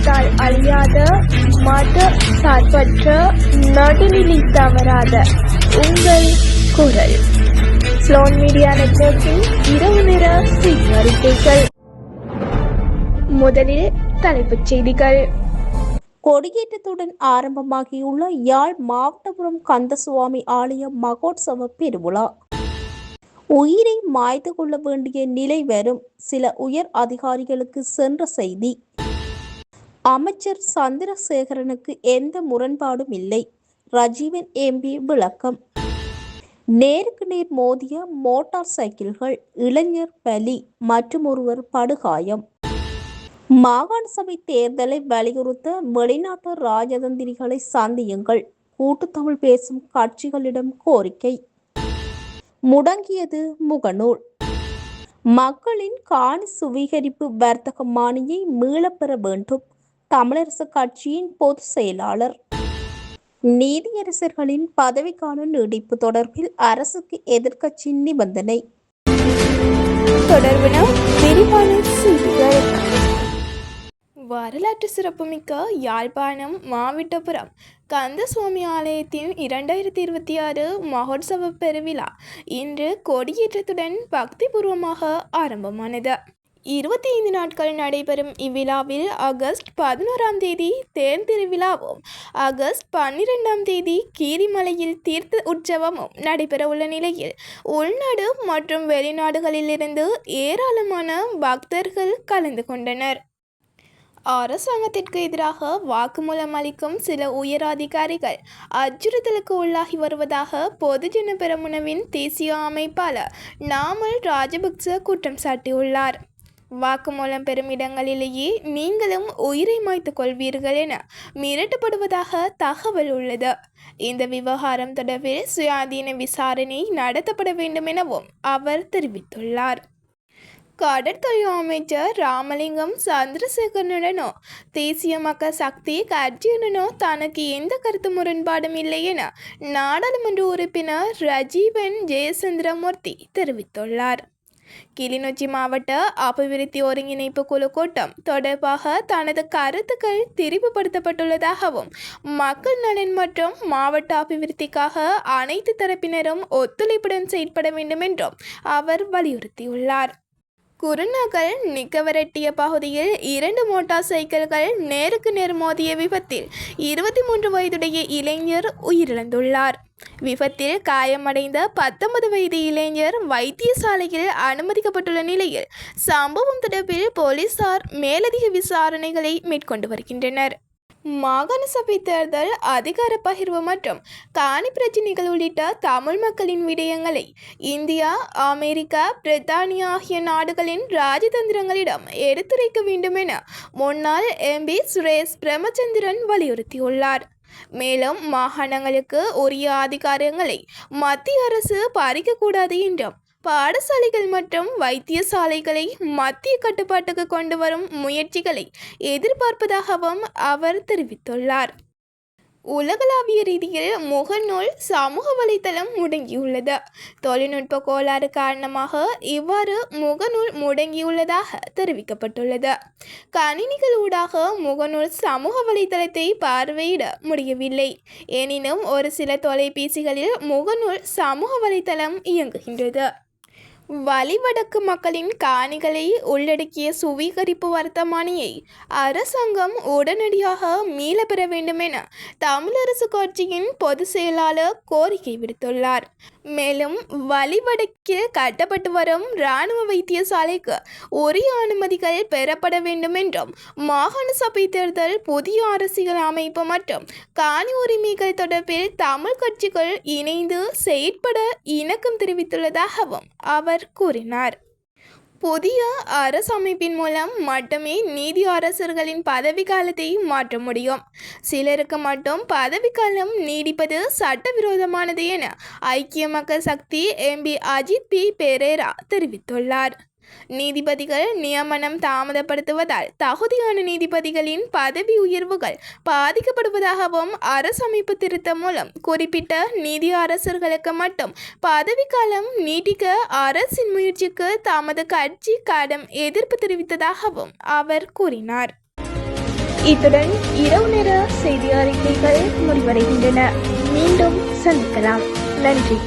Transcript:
காலத்தால் அழியாத மத சார்பற்ற நடுநிலை தவறாத உங்கள் குரல் ஸ்லோன் மீடியா நெட்வொர்க்கின் இரவு நேர செய்தி அறிக்கைகள். முதலில் தலைப்புச் செய்திகள். கொடியேற்றத்துடன் ஆரம்பமாகியுள்ள யாழ் மாவட்டபுரம் கந்தசுவாமி ஆலய மகோற்சவ பெருவிழா. உயிரை மாய்த்து கொள்ள வேண்டிய நிலை வரும் சில உயர் அதிகாரிகளுக்கு சென்ற செய்தி. அமைச்சர் சந்திரசேகரனுக்கு எந்த முரண்பாடும் இல்லை, ரஜீவன் எம்பி விளக்கம். நேருக்கு நேர் மோதிய மோட்டார் சைக்கிள்கள், இளைஞர் பலி, மற்றும் ஒருவர் படுகாயம். மாகாண சபை தேர்தலை வலியுறுத்த வெளிநாட்டு ராஜதந்திரிகளை சந்தியுங்கள், கூட்டுத்தமிழ் பேசும் கட்சிகளிடம் கோரிக்கை. முடங்கியது முகநூல். மக்களின் காணி சுவீகரிப்பு வர்த்தக மானியை மீளப்பெற வேண்டும், தமிழரசு கட்சியின் பொதுச் செயலாளர். நீதியரசர்களின் பதவிக்கால நீடிப்பு தொடர்பில் அரசுக்கு எதிர்க்கட்சி நிபந்தனை. தொடர்பான விரிவான செய்திகள். வரலாற்று சிறப்புமிக்க யாழ்ப்பாணம் மாவட்டபுரம் கந்தசுவாமி ஆலயத்தின் 2026 மகோற்சவ பெருவிழா இன்று கொடியேற்றத்துடன் பக்திபூர்வமாக ஆரம்பமானது. 25 நாட்கள் நடைபெறும் இவ்விழாவில் ஆகஸ்ட் 11ஆம் தேதி தேர் திருவிழாவும் ஆகஸ்ட் 12ஆம் தேதி கீரிமலையில் தீர்த்த உற்சவமும் நடைபெறவுள்ள நிலையில் உள்நாடு மற்றும் வெளிநாடுகளிலிருந்து ஏராளமான பக்தர்கள் கலந்து கொண்டனர். அரசாங்கத்திற்கு எதிராக வாக்குமூலம் அளிக்கும் சில உயர் அதிகாரிகள் அச்சுறுத்தலுக்கு உள்ளாகி வருவதாக பொதுஜன பெரமுனவின் தேசிய அமைப்பாளர் நாமல் ராஜபக்ச குற்றம் சாட்டியுள்ளார். வாக்குமூலம் பெறும் இடங்களிலேயே நீங்களும் உயிரை மாய்த்து கொள்வீர்கள் என மிரட்டப்படுவதாக தகவல் உள்ளது. இந்த விவகாரம் தொடர்பில் சுயாதீன விசாரணை நடத்தப்பட வேண்டும் எனவும் அவர் தெரிவித்துள்ளார். கடற்தொழில் அமைச்சர் ராமலிங்கம் சந்திரசேகரனுடனோ தேசிய மக்கள் சக்தி கட்சியுடனோ தனக்கு எந்த கருத்து முரண்பாடும் இல்லை என நாடாளுமன்ற உறுப்பினர் ரஜீவன் ஜெயசந்திரமூர்த்தி தெரிவித்துள்ளார். கிளிநொச்சி மாவட்ட அபிவிருத்தி ஒருங்கிணைப்பு குழு கூட்டம் தொடர்பாக தனது கருத்துக்கள் திரிவுபடுத்தப்பட்டுள்ளதாகவும் மக்கள் நலன் மற்றும் மாவட்ட அபிவிருத்திக்காக அனைத்து தரப்பினரும் ஒத்துழைப்புடன் செயற்பட வேண்டும் என்றும் அவர் வலியுறுத்தியுள்ளார். குருநகல் நிக்கவரட்டிய பகுதியில் 2 மோட்டார் சைக்கிள்கள் நேருக்கு நேர் மோதிய விபத்தில் 23 வயதுடைய இளைஞர் உயிரிழந்துள்ளார். விபத்தில் காயமடைந்த 19 வயது இளைஞர் வைத்தியசாலையில் அனுமதிக்கப்பட்டுள்ள நிலையில் சம்பவம் தொடர்பில் போலீசார் மேலதிக விசாரணைகளை மேற்கொண்டு வருகின்றனர். மாகாண சபை தேர்தல், அதிகார பகிர்வு மற்றும் காணி பிரச்சினைகள் உள்ளிட்ட தமிழ் மக்களின் விடயங்களை இந்தியா, அமெரிக்கா, பிரித்தானியா ஆகிய நாடுகளின் ராஜதந்திரங்களிடம் எடுத்துரைக்க வேண்டும் என முன்னாள் எம்பி சுரேஷ் பிரேமச்சந்திரன் வலியுறுத்தியுள்ளார். மேலும் மாகாணங்களுக்கு உரிய அதிகாரங்களை மத்திய அரசு பறிக்கக்கூடாது என்றும் பாடசாலைகள் மற்றும் வைத்தியசாலைகளை மத்திய கட்டுப்பாட்டுக்கு கொண்டு வரும் முயற்சிகளை எதிர்பார்ப்பதாகவும் அவர் தெரிவித்துள்ளார். உலகளாவிய ரீதியில் முகநூல் சமூக வலைத்தளம் முடங்கியுள்ளது. தொழில்நுட்ப கோளாறு காரணமாக இவ்வாறு முகநூல் முடங்கியுள்ளதாக தெரிவிக்கப்பட்டுள்ளது. கணினிகள் ஊடாக முகநூல் சமூக வலைத்தளத்தை பார்வையிட முடியவில்லை. எனினும் ஒரு சில தொலைபேசிகளில் முகநூல் சமூக வலைத்தளம் இயங்குகின்றது. வலிவடக்கு மக்களின் காணிகளை உள்ளடக்கிய சுவீகரிப்பு வர்த்தமானியை அரசாங்கம் உடனடியாக மீளப்பெற வேண்டும் என தமிழரசு கட்சியின் பொதுச் செயலாளர் கோரிக்கை விடுத்துள்ளார். மேலும் வலிவடக்கில் கட்டப்பட்டு வரும் இராணுவ வைத்தியசாலைக்கு உரிய அனுமதிகள் பெறப்பட வேண்டும் என்றும் மாகாண சபை தேர்தல், புதிய அரசியல் அமைப்பு மற்றும் காணி உரிமைகள் தொடர்பில் தமிழ் கட்சிகள் இணைந்து செயற்பட இணக்கம் தெரிவித்துள்ளதாகவும் அவர் கூறினார். புதிய அரசமைப்பின் மூலம் மட்டுமே நீதி அரசர்களின் பதவி காலத்தை மாற்ற முடியும். சிலருக்கு மட்டும் பதவிக்காலம் நீடிப்பது சட்டவிரோதமானது என ஐக்கிய மக்கள் சக்தி எம்பி அஜித் பி பெரேரா தெரிவித்துள்ளார். நீதிபதிகள் நியமனம் தாமதப்படுத்துவதால் தகுதியான நீதிபதிகளின் பதவி உயர்வுகள் பாதிக்கப்படுவதாகவும் அரசமைப்பு திருத்தம் மூலம் குறிப்பிட்ட நீதி அரசர்களுக்கு மட்டும் பதவிக்காலம் நீட்டிக்க அரசின் முயற்சிக்கு தமது கட்சி கடும் எதிர்ப்பு தெரிவித்ததாகவும் அவர் கூறினார். இத்துடன் இரவு நேர செய்தி அறிக்கைகள் முடிவடைகின்றன. மீண்டும் சந்திக்கலாம். நன்றி.